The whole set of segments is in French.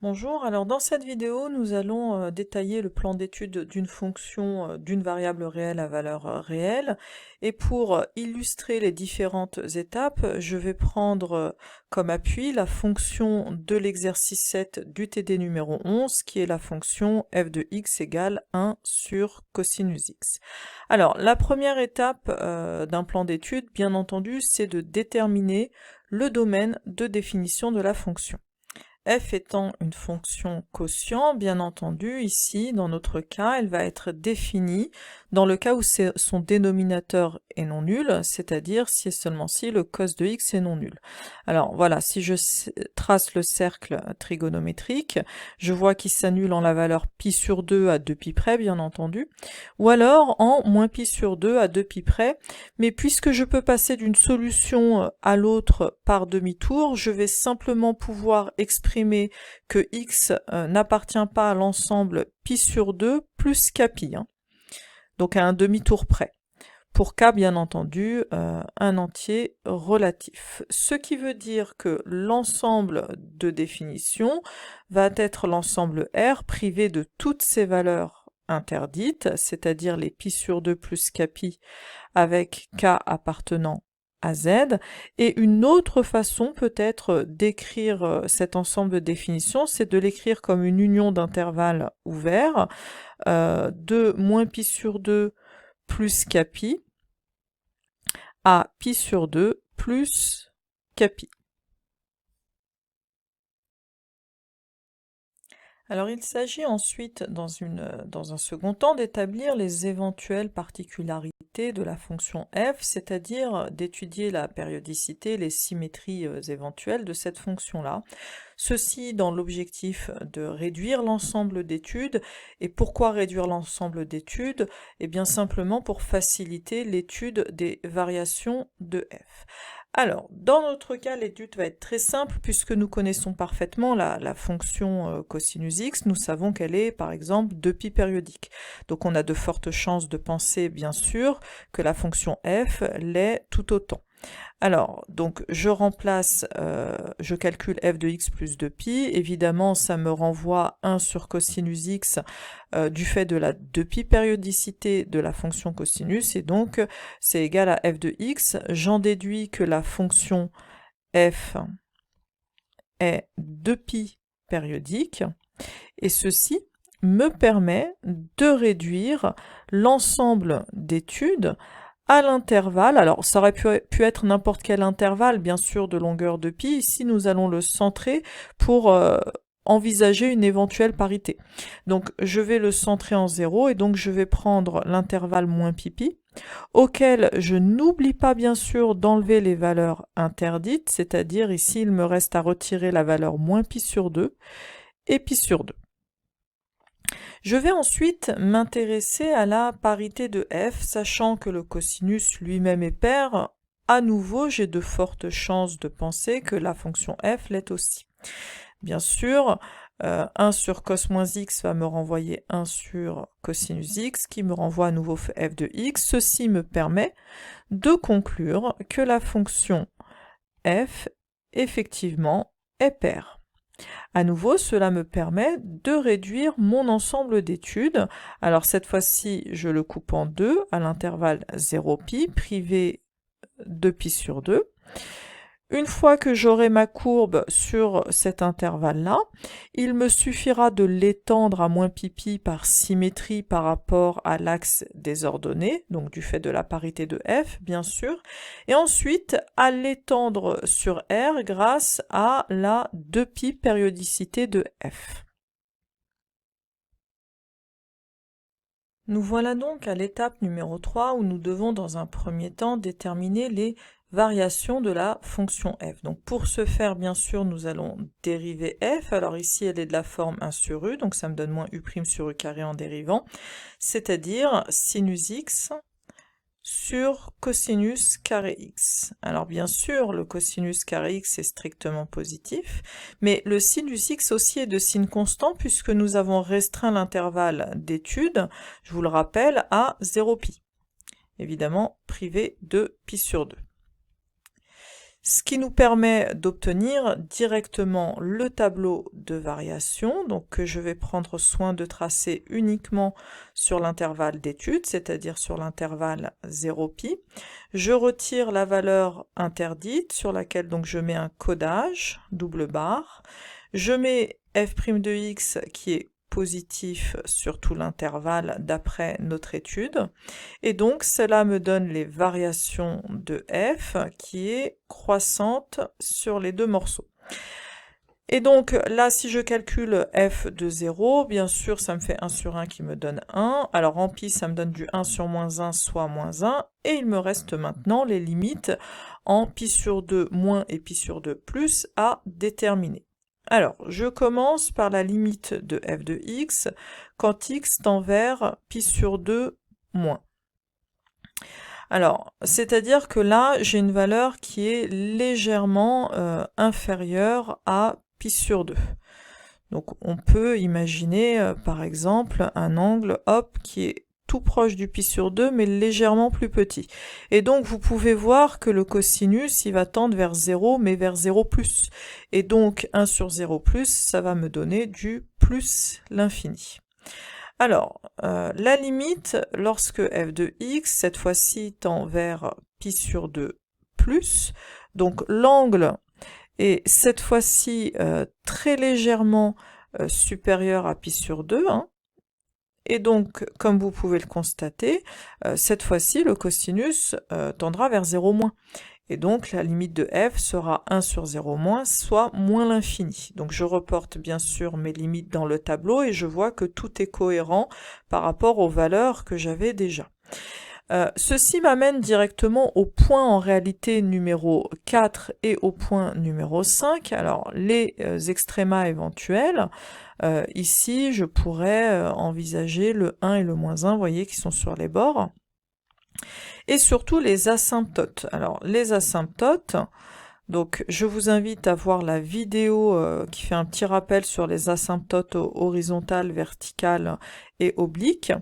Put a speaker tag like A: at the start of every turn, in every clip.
A: Bonjour, alors dans cette vidéo, nous allons détailler le plan d'étude d'une fonction d'une variable réelle à valeur réelle. Et pour illustrer les différentes étapes, je vais prendre comme appui la fonction de l'exercice 7 du TD numéro 11, qui est la fonction f de x égale 1 sur cosinus x. Alors, la première étape d'un plan d'étude, bien entendu, c'est de déterminer le domaine de définition de la fonction. F étant une fonction quotient, bien entendu, ici, dans notre cas, elle va être définie dans le cas où son dénominateur est non nul, c'est-à-dire si et seulement si le cos de x est non nul. Alors voilà, si je trace le cercle trigonométrique, je vois qu'il s'annule en la valeur pi sur 2 à 2 pi près, bien entendu, ou alors en moins pi sur 2 à 2 pi près, mais puisque je peux passer d'une solution à l'autre par demi-tour, je vais simplement pouvoir exprimer que x n'appartient pas à l'ensemble pi sur 2 plus k pi, donc à un demi-tour près. Pour k, bien entendu, un entier relatif. Ce qui veut dire que l'ensemble de définition va être l'ensemble R privé de toutes ses valeurs interdites, c'est-à-dire les pi sur 2 plus k pi avec k appartenant à z, et une autre façon peut-être d'écrire cet ensemble de définitions, c'est de l'écrire comme une union d'intervalles ouverts de moins pi sur 2 plus k pi à pi sur 2 plus k pi. Alors il s'agit ensuite, dans un second temps, d'établir les éventuelles particularités de la fonction f, c'est-à-dire d'étudier la périodicité, les symétries éventuelles de cette fonction-là. Ceci dans l'objectif de réduire l'ensemble d'études. Et pourquoi réduire l'ensemble d'études? Eh bien simplement pour faciliter l'étude des variations de f. Alors, dans notre cas, l'étude va être très simple puisque nous connaissons parfaitement la fonction cosinus x. Nous savons qu'elle est, par exemple, 2π périodique. Donc on a de fortes chances de penser, bien sûr, que la fonction f l'est tout autant. Alors, donc je remplace, je calcule f de x plus 2π, évidemment ça me renvoie 1 sur cosinus x du fait de la 2π périodicité de la fonction cosinus, et donc c'est égal à f de x. J'en déduis que la fonction f est 2π périodique, et ceci me permet de réduire l'ensemble d'études à l'intervalle. Alors ça aurait pu être n'importe quel intervalle, bien sûr, de longueur de pi. Ici nous allons le centrer pour envisager une éventuelle parité. Donc je vais le centrer en 0, et donc je vais prendre l'intervalle moins pi pi, auquel je n'oublie pas bien sûr d'enlever les valeurs interdites, c'est-à-dire ici il me reste à retirer la valeur moins pi sur 2 et pi sur 2. Je vais ensuite m'intéresser à la parité de f, sachant que le cosinus lui-même est pair. À nouveau, j'ai de fortes chances de penser que la fonction f l'est aussi. Bien sûr, 1 sur cos moins x va me renvoyer 1 sur cosinus x, qui me renvoie à nouveau f de x. Ceci me permet de conclure que la fonction f, effectivement, est paire. À nouveau, cela me permet de réduire mon ensemble d'études. Alors cette fois-ci, je le coupe en deux, à l'intervalle 0π, privé de pi sur 2. Une fois que j'aurai ma courbe sur cet intervalle-là, il me suffira de l'étendre à moins pi par symétrie par rapport à l'axe des ordonnées, donc du fait de la parité de f, bien sûr, et ensuite à l'étendre sur R grâce à la 2π périodicité de f. Nous voilà donc à l'étape numéro 3 où nous devons dans un premier temps déterminer les variations de la fonction f. Donc pour ce faire, bien sûr, nous allons dériver f. Alors ici, elle est de la forme 1 sur u, donc ça me donne moins u' sur u carré en dérivant, c'est-à-dire sinus x sur cosinus carré x. Alors bien sûr, le cosinus carré x est strictement positif, mais le sinus x aussi est de signe constant puisque nous avons restreint l'intervalle d'étude, je vous le rappelle, à 0π. Évidemment, privé de pi sur 2. ce qui nous permet d'obtenir directement le tableau de variation, donc que je vais prendre soin de tracer uniquement sur l'intervalle d'étude, c'est-à-dire sur l'intervalle 0π. Je retire la valeur interdite, sur laquelle donc je mets un codage, double barre. Je mets f' de x qui est positif sur tout l'intervalle d'après notre étude. Et donc, cela me donne les variations de f qui est croissante sur les deux morceaux. Et donc, là, si je calcule f de 0, bien sûr, ça me fait 1 sur 1 qui me donne 1. Alors, en pi, ça me donne du 1 sur moins 1, soit moins 1. Et il me reste maintenant les limites en pi sur 2 moins et pi sur 2 plus à déterminer. Alors, je commence par la limite de f de x quand x tend vers pi sur 2 moins. Alors, c'est-à-dire que là, j'ai une valeur qui est légèrement inférieure à pi sur 2. Donc, on peut imaginer, par exemple, un angle, hop, qui est tout proche du pi sur 2, mais légèrement plus petit. Et donc, vous pouvez voir que le cosinus, il va tendre vers 0, mais vers 0 plus. Et donc, 1 sur 0 plus, ça va me donner du plus l'infini. Alors, la limite, lorsque f de x, cette fois-ci, tend vers pi sur 2 plus, donc l'angle est cette fois-ci très légèrement supérieur à pi sur 2, hein. Et donc, comme vous pouvez le constater, cette fois-ci, le cosinus tendra vers 0 moins. Et donc, la limite de f sera 1 sur 0 moins, soit moins l'infini. Donc, je reporte bien sûr mes limites dans le tableau et je vois que tout est cohérent par rapport aux valeurs que j'avais déjà. Ceci m'amène directement au point en réalité numéro 4 et au point numéro 5. Alors, les extrémas éventuels, ici, je pourrais envisager le 1 et le moins 1, vous voyez, qui sont sur les bords. Et surtout les asymptotes. Alors, les asymptotes, donc je vous invite à voir la vidéo qui fait un petit rappel sur les asymptotes horizontales, verticales et obliques,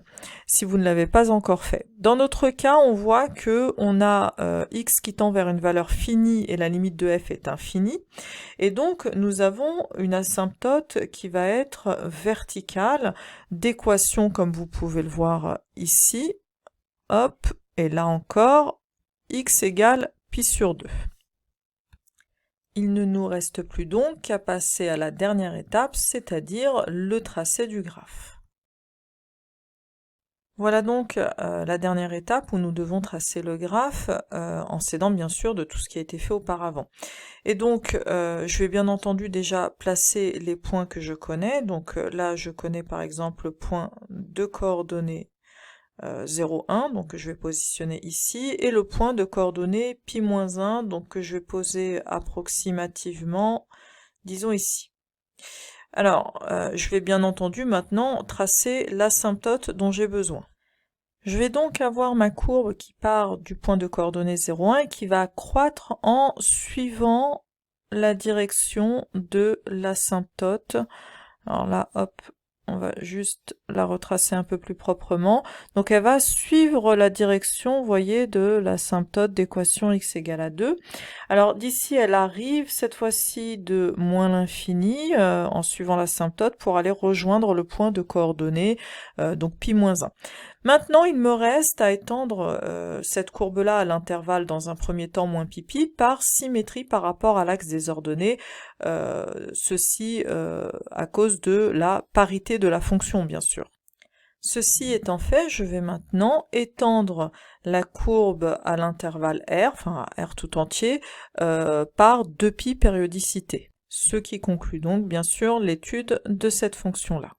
A: si vous ne l'avez pas encore fait. Dans notre cas, on voit que on a x qui tend vers une valeur finie et la limite de f est infinie, et donc nous avons une asymptote qui va être verticale, d'équation comme vous pouvez le voir ici, hop, et là encore, x égale pi sur 2. Il ne nous reste plus donc qu'à passer à la dernière étape, c'est-à-dire le tracé du graphe. Voilà donc la dernière étape où nous devons tracer le graphe en s'aidant bien sûr de tout ce qui a été fait auparavant. Et donc je vais bien entendu déjà placer les points que je connais. Donc là je connais par exemple le point de coordonnées 0, 1, donc que je vais positionner ici, et le point de coordonnées pi-1, donc que je vais poser approximativement, disons ici. Alors, je vais bien entendu maintenant tracer l'asymptote dont j'ai besoin. Je vais donc avoir ma courbe qui part du point de coordonnées 0, 1 et qui va croître en suivant la direction de l'asymptote. Alors là, hop, on va juste la retracer un peu plus proprement. Donc elle va suivre la direction, vous voyez, de l'asymptote d'équation x égale à 2. Alors d'ici, elle arrive cette fois-ci de moins l'infini, en suivant l'asymptote, pour aller rejoindre le point de coordonnées, donc pi-1. Maintenant, il me reste à étendre cette courbe-là à l'intervalle dans un premier temps moins pi par symétrie par rapport à l'axe des ordonnées, ceci à cause de la parité de la fonction, bien sûr. Ceci étant fait, je vais maintenant étendre la courbe à l'intervalle r, enfin à r tout entier, par 2π périodicité, ce qui conclut donc bien sûr l'étude de cette fonction-là.